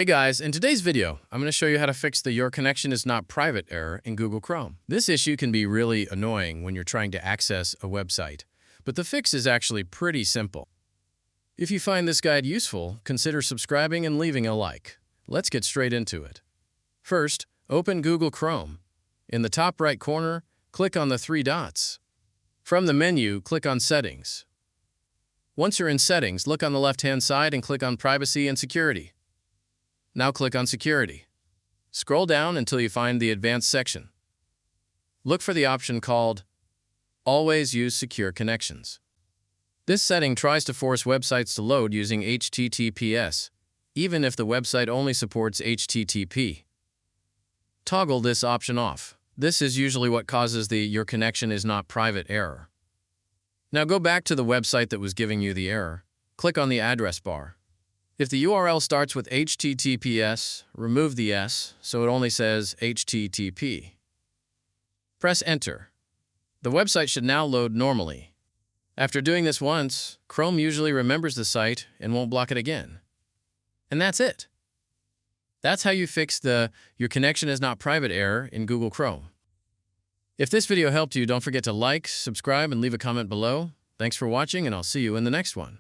Hey guys, in today's video, I'm going to show you how to fix the "Your connection is not private" error in Google Chrome. This issue can be really annoying when you're trying to access a website, but the fix is actually pretty simple. If you find this guide useful, consider subscribing and leaving a like. Let's get straight into it. First, open Google Chrome. In the top right corner, click on the three dots. From the menu, click on Settings. Once you're in Settings, look on the left-hand side and click on Privacy and Security. Now click on Security. Scroll down until you find the Advanced section. Look for the option called Always Use Secure Connections. This setting tries to force websites to load using HTTPS, even if the website only supports HTTP. Toggle this option off. This is usually what causes the "Your connection is not private" error. Now go back to the website that was giving you the error. Click on the address bar. If the URL starts with HTTPS, remove the S so it only says HTTP. Press Enter. The website should now load normally. After doing this once, Chrome usually remembers the site and won't block it again. And that's it. That's how you fix the "Your connection is not private" error in Google Chrome. If this video helped you, don't forget to like, subscribe, and leave a comment below. Thanks for watching, and I'll see you in the next one.